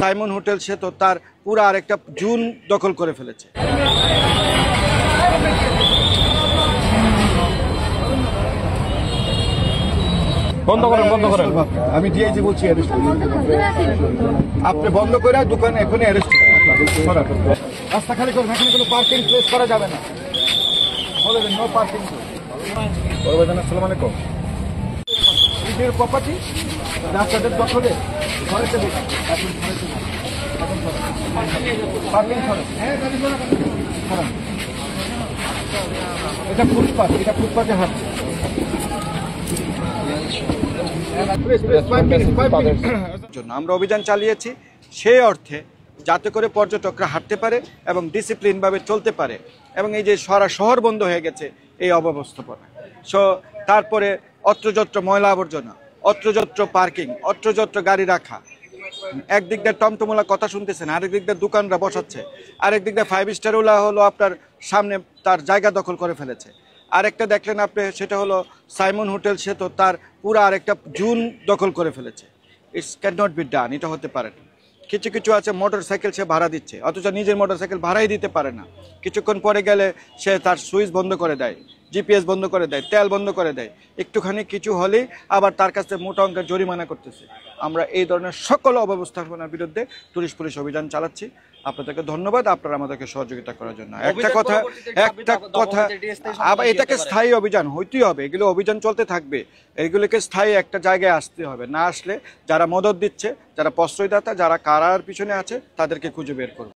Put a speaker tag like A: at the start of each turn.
A: Simon hotel সে তো তার পুরো আরেকটা জুন দখল করে ফেলেছে।
B: বন্ধ করেন, বন্ধ করেন।
A: আমি ডিআইজি বলছি, আপনি বন্ধ করে দোকানে এখনই অ্যারেস্ট করেন। রাস্তা খালি করুন, এখানে কোনো পার্কিং প্লেস করা যাবে না। বলে দেন নো পার্কিং। আসসালামু আলাইকুম। নিজের প্রপার্টি রাস্তাদের দখলে ঘরেতে পার্কিং করেন। এটা ফুটপাথ, এটা ফুটপাথে হাট। আমরা অভিযান চালিয়েছি সেই অর্থে যাতে করে পর্যটকরা হাঁটতে পারে এবং ডিসিপ্লিন ভাবে চলতে পারে, এবং এই যে সারা শহর বন্ধ হয়ে গেছে এই অব্যবস্থাপনা। তারপরে অত্রযত্র ময়লা আবর্জনা, অত্রযত্র পার্কিং, অত্রযত্র গাড়ি রাখা, একদিক দিয়ে টমটমলা কথা শুনতেছেন, আরেক দিক দিয়ে দোকানরা বসাচ্ছে, আরেক দিক দিয়ে 5 স্টার ওলা হলো আপনার সামনে তার জায়গা দখল করে ফেলেছে। আরেকটা দেখলেন আপনি, সেটা হলো সাইমন হোটেল সে তো তার পুরো আরেকটা জুন দখল করে ফেলেছে। It's can not be done, এটা হতে পারে না। কিছু কিছু আছে মোটর সাইকেল সে ভাড়া দিচ্ছে, অথচ নিজের মোটর সাইকেল ভাড়াই দিতে পারে না। কিছুক্ষণ পরে গেলে সে তার সুইচ বন্ধ করে দেয়, জিপিএস বন্ধ করে দেয়, তেল বন্ধ করে দেয়, একটুখানি কিছু হলেই আবার তার কাছে মোটা অঙ্কের জরিমানা করতেছে। আমরা এই ধরনের সকল অব্যবস্থাপনার বিরুদ্ধে টুরিস্ট পুলিশ অভিযান চালাচ্ছি। আপনাদেরকে ধন্যবাদ আপনারা আমাদেরকে সহযোগিতা করার জন্য। একটা কথা আবার এটাকে স্থায়ী অভিযান হইতেই হবে, এগুলো অভিযান চলতে থাকবে, এগুলোকে স্থায়ী একটা জায়গায় আসতে হবে। না আসলে যারা মদত দিচ্ছে, যারা প্রশ্রয়দাতা, যারা কারার পিছনে আছে, তাদেরকে খুঁজে বের করবে।